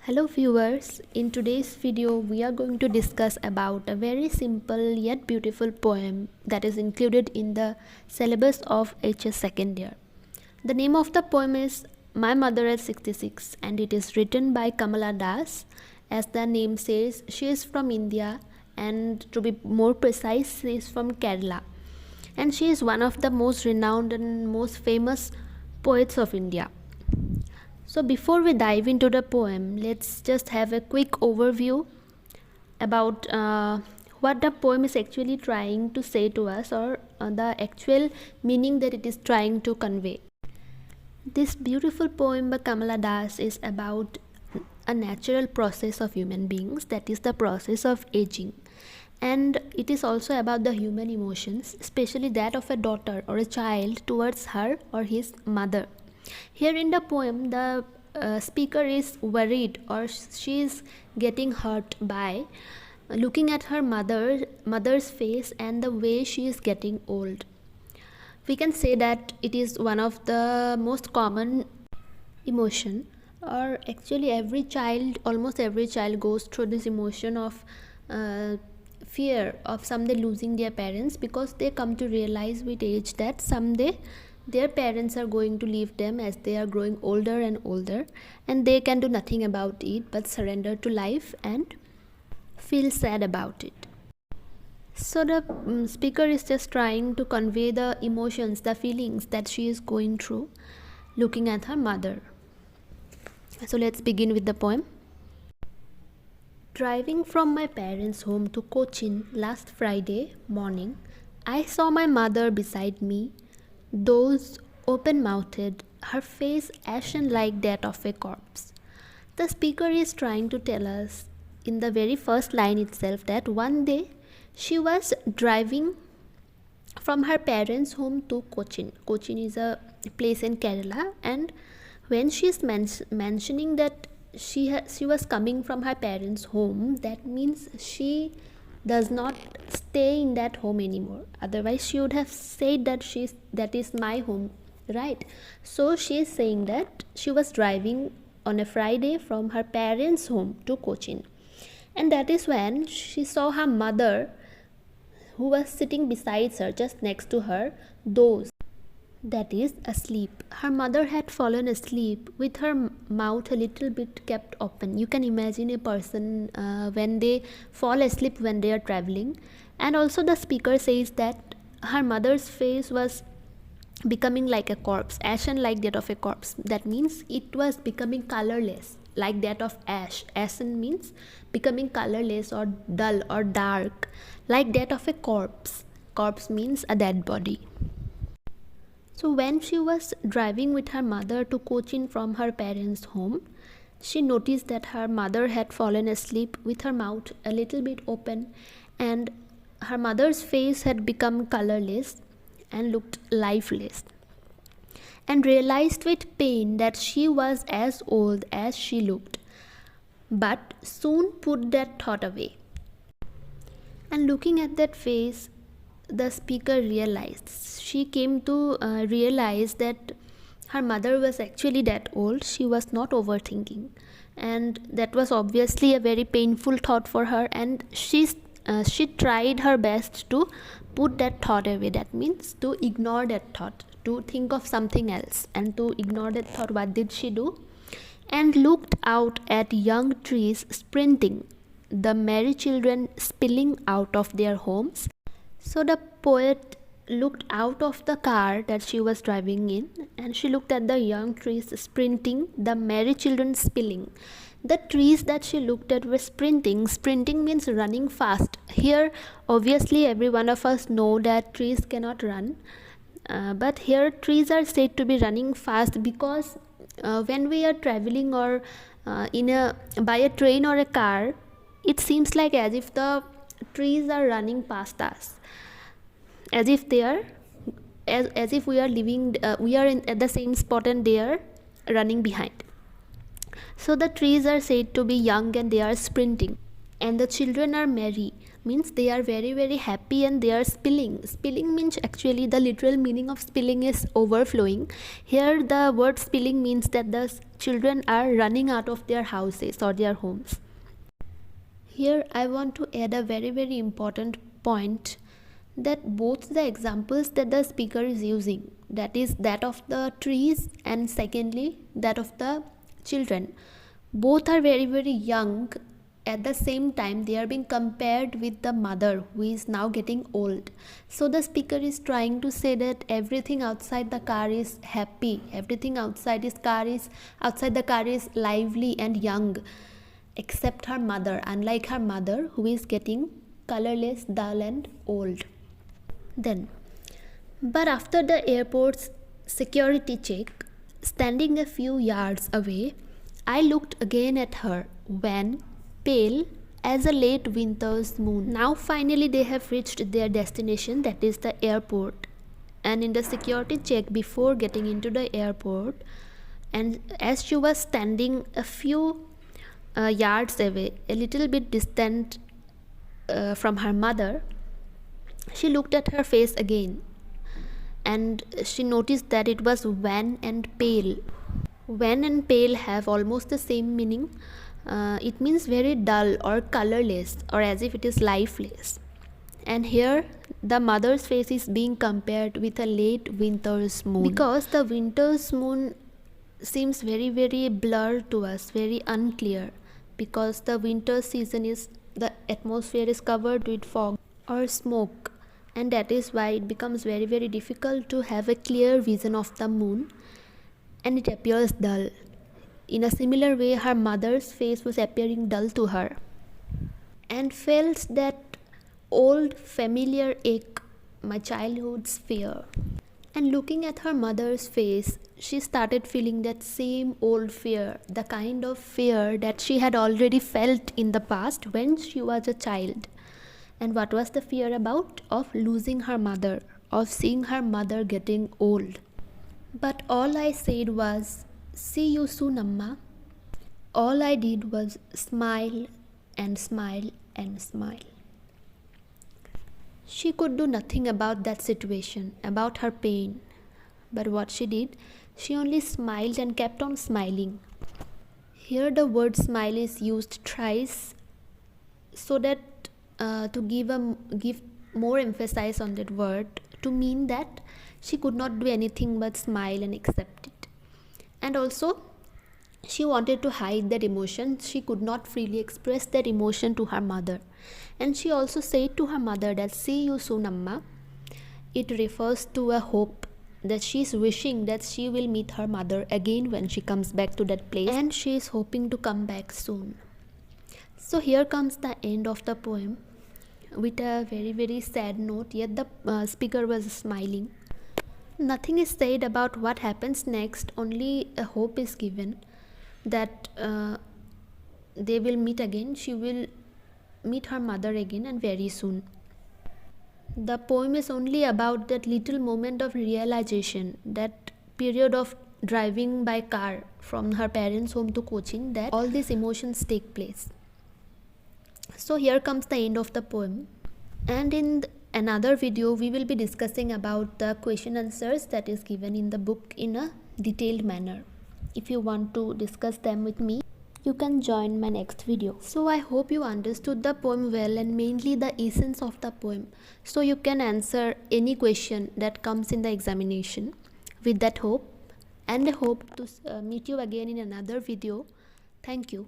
Hello viewers, in today's video we are going to discuss about a very simple yet beautiful poem that is included in the syllabus of HS second year. The name of the poem is My Mother at 66 and it is written by Kamala Das. As the name says, she is from India and to be more precise, she is from Kerala. And she is one of the most renowned and most famous poets of India. So before we dive into the poem, let's just have a quick overview about what the poem is actually trying to say to us, or the actual meaning that it is trying to convey. This beautiful poem by Kamala Das is about a natural process of human beings, that is the process of aging. And it is also about the human emotions, especially that of a daughter or a child towards her or his mother. Here in the poem, the speaker is worried, or she is getting hurt by looking at her mother's face and the way she is getting old. We can say that it is one of the most common emotion, or actually almost every child goes through this emotion of fear of someday losing their parents, because they come to realize with age that someday their parents are going to leave them as they are growing older and older, and they can do nothing about it but surrender to life and feel sad about it. So the speaker is just trying to convey the emotions, the feelings that she is going through looking at her mother. So let's begin with the poem. Driving from my parents' home to Cochin last Friday morning, I saw my mother beside me, those open-mouthed, her face ashen like that of a corpse. The speaker is trying to tell us in the very first line itself that one day she was driving from her parents' home to Cochin. Cochin is a place in Kerala, and when she is mentioning that she was coming from her parents' home, that means she does not stay in that home anymore. Otherwise she would have said that is my home, right? So she is saying that she was driving on a Friday from her parents' home to Cochin, and that is when she saw her mother, who was sitting beside her, just next to her, that is asleep. Her mother had fallen asleep with her mouth a little bit kept open. You can imagine a person when they fall asleep when they are traveling. And also the speaker says that her mother's face was becoming like a corpse, ashen like that of a corpse. That means it was becoming colorless like that of ash. Ashen means becoming colorless or dull or dark like that of a corpse. Corpse means a dead body. So when she was driving with her mother to Cochin from her parents' home, she noticed that her mother had fallen asleep with her mouth a little bit open, and her mother's face had become colorless and looked lifeless, and realized with pain that she was as old as she looked, but soon put that thought away. And looking at that face, the speaker realized, she came to realize that her mother was actually that old. She was not overthinking, and that was obviously a very painful thought for her, and she tried her best to put that thought away. That means to ignore that thought, to think of something else and to ignore that thought. What did she do? And looked out at young trees sprinting, the merry children spilling out of their homes. So the poet looked out of the car that she was driving in, and she looked at the young trees sprinting, the merry children spilling. The trees that she looked at were sprinting. Sprinting means running fast. Here obviously every one of us know that trees cannot run, but here trees are said to be running fast because when we are traveling or by a train or a car, it seems like as if the trees are running past us, as if they are as if we are living at the same spot and they are running behind. So the trees are said to be young and they are sprinting. and the children are merry, means they are very very happy and they are spilling means, actually the literal meaning of spilling is overflowing. Here the word spilling means that the children are running out of their houses or their homes. Here I want to add a very very important point, that both the examples that the speaker is using, that is that of the trees and secondly that of the children, both are very very young. At the same time they are being compared with the mother who is now getting old. So the speaker is trying to say that everything outside the car is happy, everything outside the car is lively and young, except her mother, unlike her mother who is getting colorless, dull and old. Then, but after the airport's security check, standing a few yards away, I looked again at her, when, pale as a late winter's moon. Now finally they have reached their destination, that is the airport. And in the security check before getting into the airport, and as she was standing a few yards away, a little bit distant from her mother, she looked at her face again and she noticed that it was wan and pale. Wan and pale have almost the same meaning. It means very dull or colorless, or as if it is lifeless. And here the mother's face is being compared with a late winter's moon, because the winter's moon seems very very blurred to us, very unclear, because the winter season is, the atmosphere is covered with fog or smoke, and that is why it becomes very very difficult to have a clear vision of the moon and it appears dull. In a similar way, her mother's face was appearing dull to her, and felt that old familiar ache, my childhood's fear. And looking at her mother's face, she started feeling that same old fear, the kind of fear that she had already felt in the past when she was a child. And what was the fear about? Of losing her mother, of seeing her mother getting old. But all I said was, "See you soon, Amma." All I did was smile and smile and smile. She could do nothing about that situation, about her pain. But what she did, she only smiled and kept on smiling. Here the word smile is used thrice, so that to give more emphasis on that word, to mean that she could not do anything but smile and accept it. And also she wanted to hide that emotion. She could not freely express that emotion to her mother. And she also said to her mother that, "See you soon, Amma." It refers to a hope, that she is wishing that she will meet her mother again when she comes back to that place, and she is hoping to come back soon. So here comes the end of the poem with a very very sad note, yet the speaker was smiling. Nothing is said about what happens next, only a hope is given that they will meet again. She will meet her mother again, and very soon. The poem is only about that little moment of realization, that period of driving by car from her parents' home to Cochin, that all these emotions take place. So here comes the end of the poem, and in another video we will be discussing about the question answers that is given in the book in a detailed manner. If you want to discuss them with me, you can join my next video. So I hope you understood the poem well, and mainly the essence of the poem, so you can answer any question that comes in the examination. With that hope, and I hope to meet you again in another video. Thank you.